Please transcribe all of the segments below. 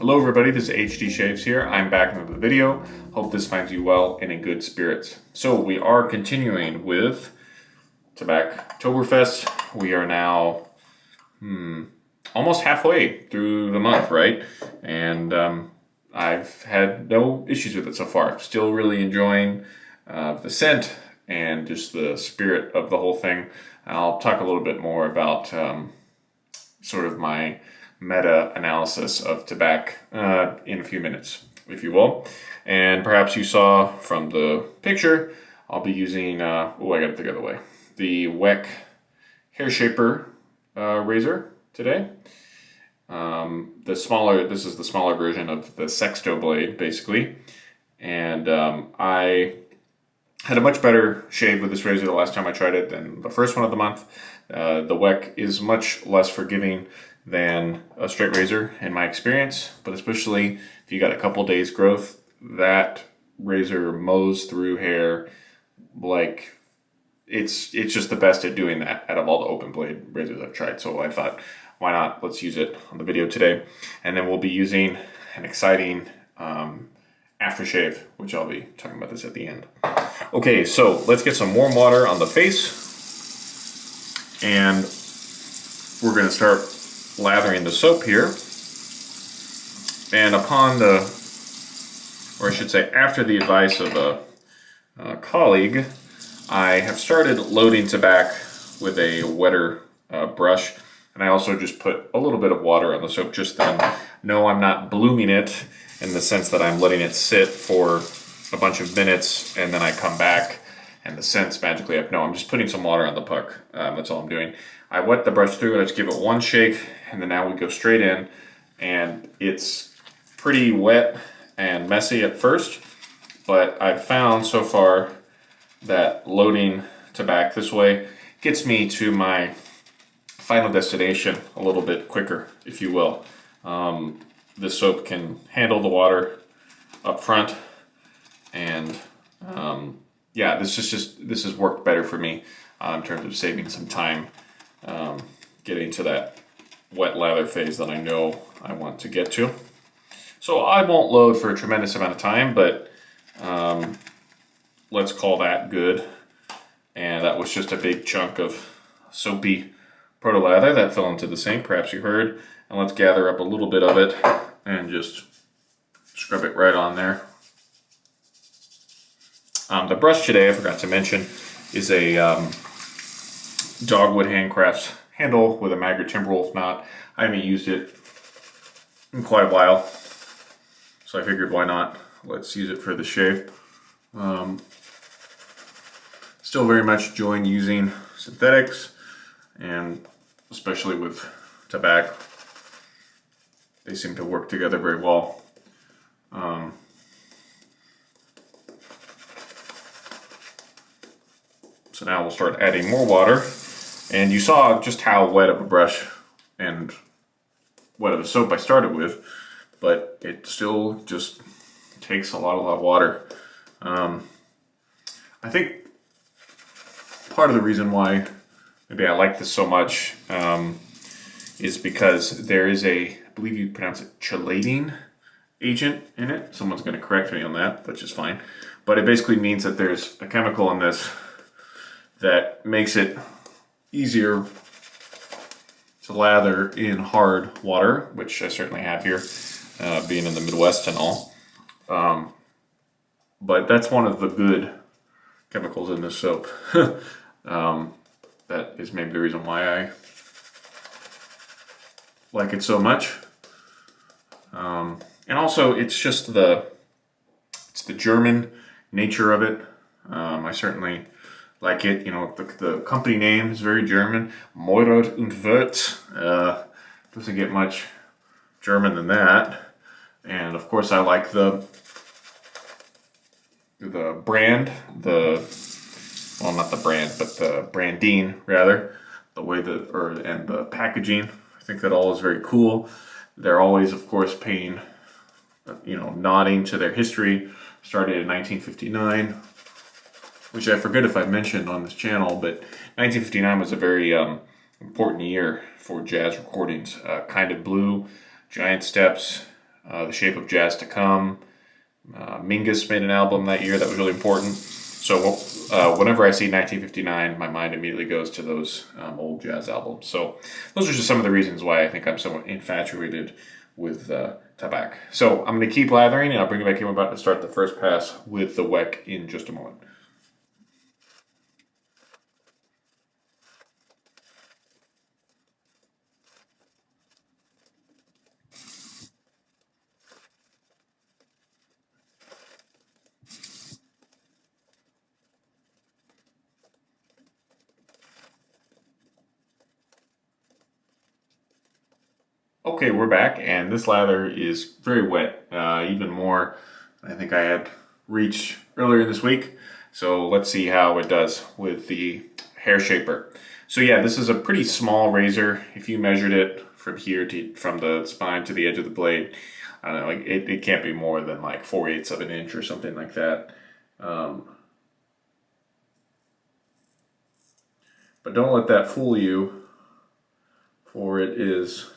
Hello everybody, this is HD Shaves here. I'm back with another video. Hope this finds you well and in good spirits. So we are continuing with TabOKtoberfest. We are now almost halfway through the month, right? And I've had no issues with it so far. I'm still really enjoying the scent and just the spirit of the whole thing. I'll talk a little bit more about sort of my meta-analysis of Tabac in a few minutes, if you will. And perhaps you saw from the picture, I'll be using, I got it the other way, the Weck hair shaper razor today. This is the smaller version of the Sexto blade, basically. And I had a much better shave with this razor the last time I tried it than the first one of the month. The Weck is much less forgiving than a straight razor in my experience, but especially if you got a couple days growth, that razor mows through hair like it's just the best at doing that out of all the open blade razors I've tried. So I thought, why not? Let's use it on the video today. And then we'll be using an exciting aftershave, which I'll be talking about this at the end. Okay, so let's get some warm water on the face. And we're gonna start lathering the soap here. And after the advice of a colleague, I have started loading Tabac with a wetter brush. And I also just put a little bit of water on the soap just then. No, I'm not blooming it in the sense that I'm letting it sit for a bunch of minutes and then I come back and the scent's magically up. No, I'm just putting some water on the puck. That's all I'm doing. I wet the brush through, let's give it one shake, and then now we go straight in. And it's pretty wet and messy at first, but I've found so far that loading Tabac this way gets me to my final destination a little bit quicker, if you will. This soap can handle the water up front, and yeah, this has worked better for me in terms of saving some time, getting to that wet lather phase that I know I want to get to. So I won't load for a tremendous amount of time, but let's call that good. And that was just a big chunk of soapy proto lather that fell into the sink, perhaps you heard. And let's gather up a little bit of it and just scrub it right on there. The brush today, I forgot to mention, is a Dogwood Handcrafts handle with a Maggard Timberwolf knot. I haven't used it in quite a while, so I figured why not? Let's use it for the shave. Still very much enjoying using synthetics, and especially with Tabac, they seem to work together very well. So now we'll start adding more water. And you saw just how wet of a brush and wet of a soap I started with, but it still just takes a lot of water. I think part of the reason why maybe I like this so much is because there is I believe you pronounce it chelating agent in it. Someone's going to correct me on that, which is fine. But it basically means that there's a chemical in this that makes it easier to lather in hard water, which I certainly have here, being in the Midwest and all. But that's one of the good chemicals in this soap. That is maybe the reason why I like it so much. And also, it's just the German nature of it. I certainly like it. You know, the company name is very German. Mäurer und Wirtz. Doesn't get much German than that. And of course, I like the brand, well, not the brand, but the branding rather, the way and the packaging. I think that all is very cool. They're always, of course, paying, nodding to their history. Started in 1959, which I forget if I mentioned on this channel, but 1959 was a very important year for jazz recordings. Kind of Blue, Giant Steps, The Shape of Jazz to Come. Mingus made an album that year that was really important. So whenever I see 1959, my mind immediately goes to those old jazz albums. So those are just some of the reasons why I think I'm somewhat infatuated with Tabac. So I'm going to keep lathering, and I'll bring you back here. I'm about to start the first pass with the Weck in just a moment. Okay, we're back, and this lather is very wet, even more than I think I had reached earlier this week. So let's see how it does with the hair shaper. So yeah, this is a pretty small razor. If you measured it from here to from the spine to the edge of the blade, I don't know, like it can't be more than like 4/8 of an inch or something like that. But don't let that fool you, for it is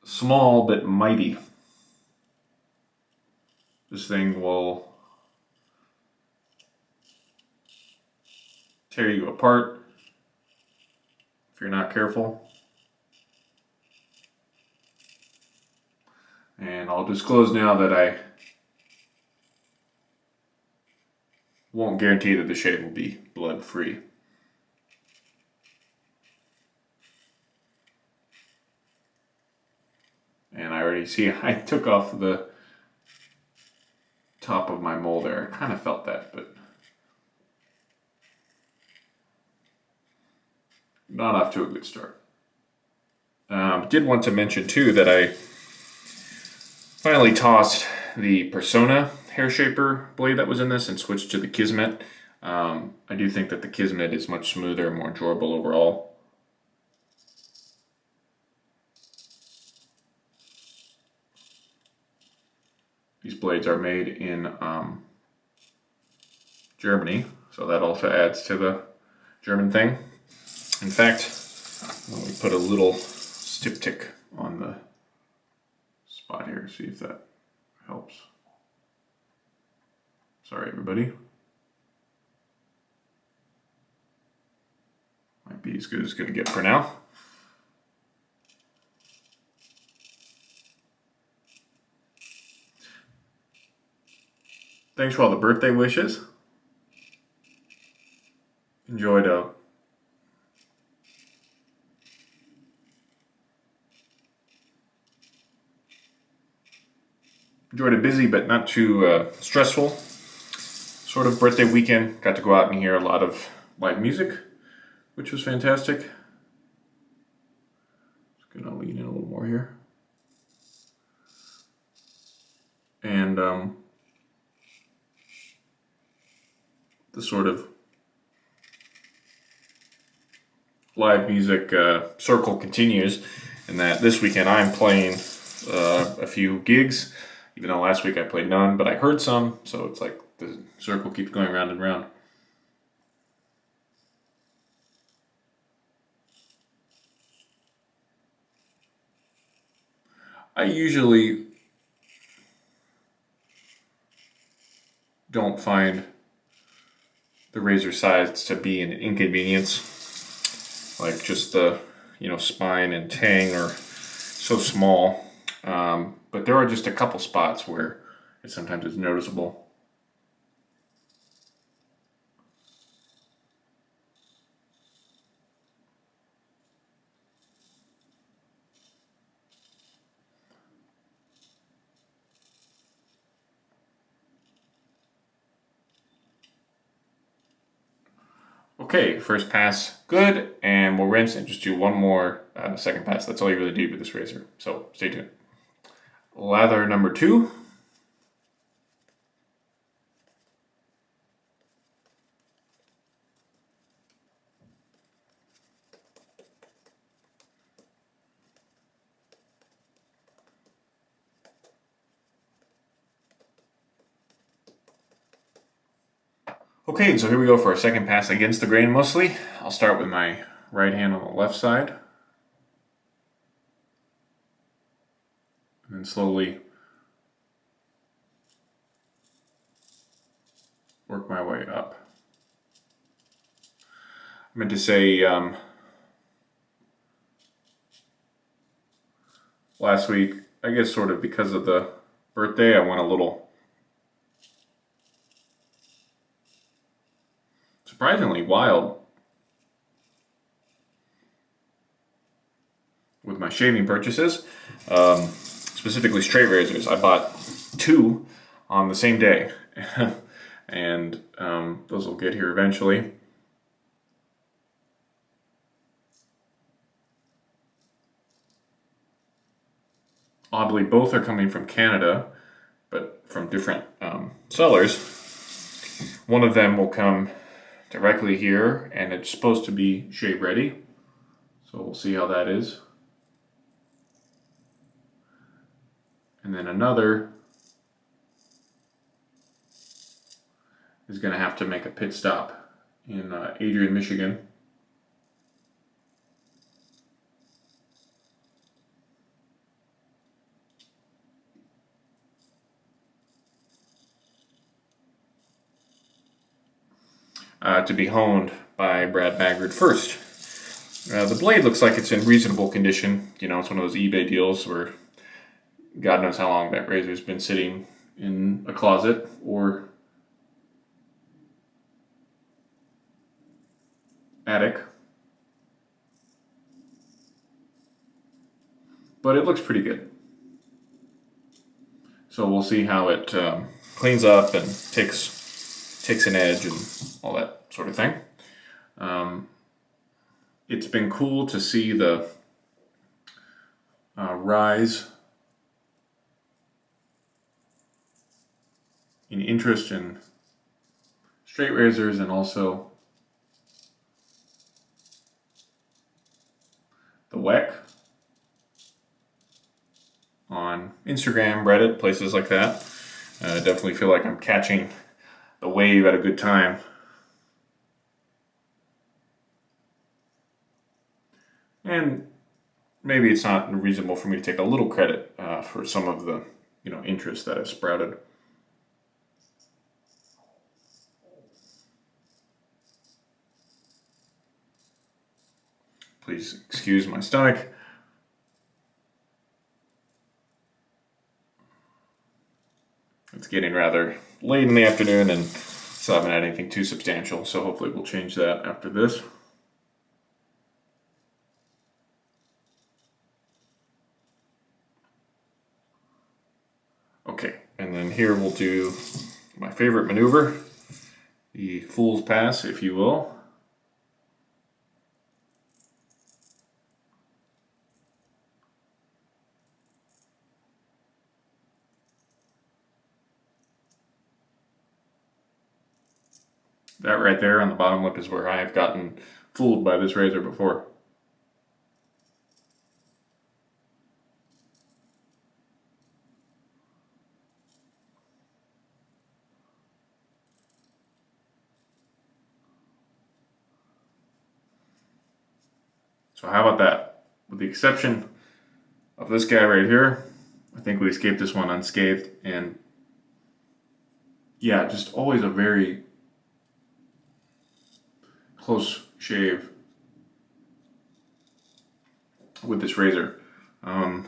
small but mighty. This thing will tear you apart if you're not careful. And I'll disclose now that I won't guarantee that the shave will be blood free. And I already see I took off the top of my mole there. I kind of felt that, but not off to a good start. Did want to mention too that I finally tossed the Persona hair shaper blade that was in this and switched to the Kismet. I do think that the Kismet is much smoother and more enjoyable overall. These blades are made in Germany, so that also adds to the German thing. In fact, let me put a little styptic on the spot here, see if that helps. Sorry, everybody. Might be as good as it's going to get for now. Thanks for all the birthday wishes. Enjoyed a busy but not too stressful sort of birthday weekend. Got to go out and hear a lot of live music, which was fantastic. Just gonna lean in a little more here. And the sort of live music circle continues, and that this weekend I'm playing a few gigs, even though last week I played none, but I heard some, so it's like the circle keeps going round and round. I usually don't find the razor sides to be an inconvenience, like just the spine and tang are so small, but there are just a couple spots where it sometimes is noticeable. Okay, first pass good, and we'll rinse and just do one more second pass. That's all you really do with this razor, so stay tuned. Lather number 2. Okay, so here we go for our second pass against the grain mostly. I'll start with my right hand on the left side. and then slowly work my way up. I meant to say last week, I guess sort of because of the birthday, I went a little surprisingly wild with my shaving purchases, specifically straight razors. I bought 2 on the same day, and those will get here eventually. Oddly, both are coming from Canada, but from different sellers. One of them will come directly here, and it's supposed to be shave ready. So we'll see how that is. And then another is going to have to make a pit stop in Adrian, Michigan. To be honed by Brad Maggard first. The blade looks like it's in reasonable condition. You know, it's one of those eBay deals where God knows how long that razor's been sitting in a closet or attic. But it looks pretty good. So we'll see how it cleans up and takes an edge and all that sort of thing. It's been cool to see the rise in interest in straight razors and also the Weck on Instagram, Reddit, places like that. I definitely feel like I'm catching the wave at a good time. And maybe it's not reasonable for me to take a little credit for some of the interest that has sprouted. Please excuse my stomach. It's getting rather late in the afternoon and still haven't had anything too substantial, so hopefully we'll change that after this. Okay, and then here we'll do my favorite maneuver, the Fool's Pass, if you will. That right there on the bottom lip is where I have gotten fooled by this razor before. So how about that? With the exception of this guy right here, I think we escaped this one unscathed, and yeah, just always a very close shave with this razor. There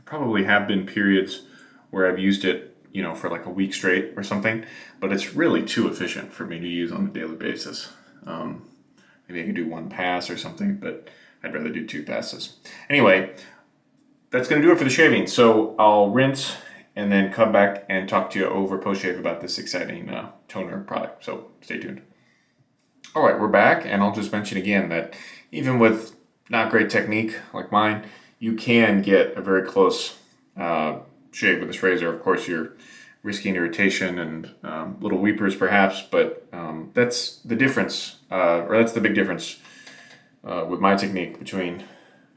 probably have been periods where I've used it, for like a week straight or something, but it's really too efficient for me to use on a daily basis. Maybe I could do 1 pass or something, but I'd rather do 2 passes. Anyway, that's going to do it for the shaving. So I'll rinse and then come back and talk to you over post-shave about this exciting toner product. So stay tuned. All right, we're back, and I'll just mention again that even with not great technique like mine, you can get a very close shave with this razor. Of course, you're risking irritation and little weepers perhaps, but that's the difference, or that's the big difference with my technique between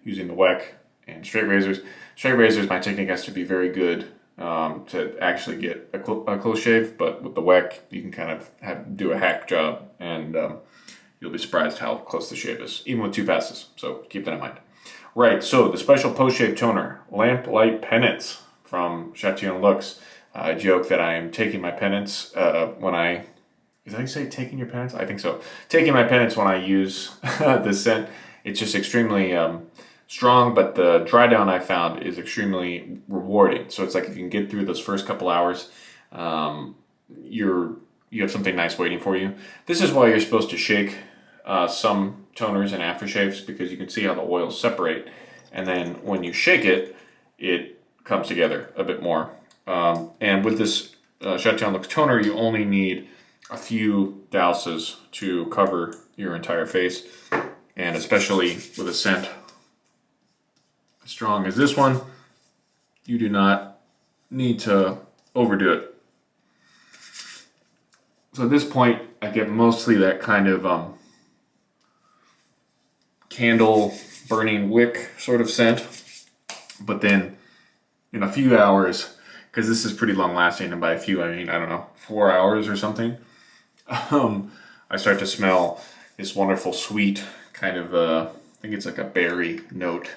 using the Weck and straight razors. Straight razors, my technique has to be very good to actually get a close shave, but with the Weck, you can kind of do a hack job, and you'll be surprised how close the shave is, even with 2 passes. So keep that in mind. Right, so the special post-shave toner, Lamplight Penance from Chatillon Lux. I joke that I am taking my penance when I... Did I say taking your penance? I think so. Taking my penance when I use this scent. It's just extremely strong, but the dry down I found is extremely rewarding. So it's like if you can get through those first couple hours, you have something nice waiting for you. This is why you're supposed to shake some toners and aftershaves, because you can see how the oils separate, and then when you shake it, it comes together a bit more. And with this Chatillon Lux toner, you only need a few douses to cover your entire face, and especially with a scent as strong as this one, you do not need to overdo it. So at this point, I get mostly that kind of candle burning wick sort of scent, but then in a few hours, because this is pretty long lasting, and by a few I mean, I don't know, 4 hours or something, I start to smell this wonderful sweet kind of, I think it's like a berry note,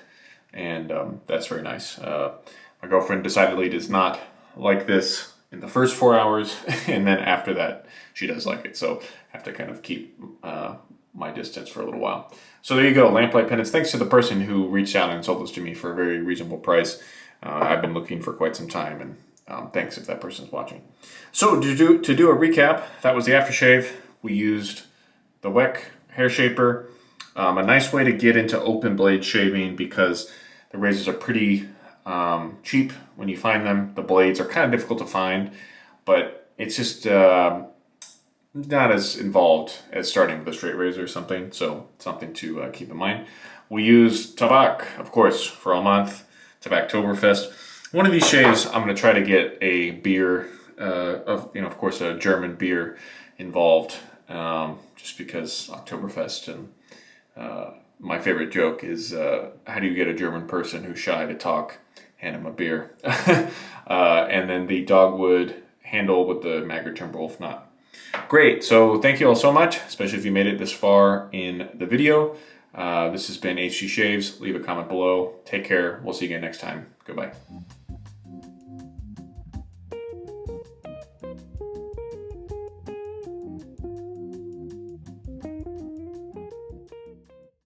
and that's very nice. My girlfriend decidedly does not like this in the first 4 hours, and then after that she does like it, so I have to kind of keep my distance for a little while. So there you go, Lamplight Penance. Thanks to the person who reached out and sold this to me for a very reasonable price. I've been looking for quite some time, and thanks if that person's watching. So to do a recap, that was the aftershave. We used the Weck hair shaper, a nice way to get into open blade shaving because the razors are pretty cheap when you find them. The blades are kind of difficult to find, but it's just not as involved as starting with a straight razor or something, so something to keep in mind. We use Tabac, of course, for a month, TabOKtoberfest. One of these shaves, I'm going to try to get a beer, of course, a German beer involved, just because Oktoberfest, and my favorite joke is, how do you get a German person who's shy to talk? Hand him a beer. And then the Dogwood handle with the Maggard Timberwolf knot. Great, so thank you all so much, especially if you made it this far in the video. This has been HG Shaves. Leave a comment below. Take care. We'll see you again next time. Goodbye.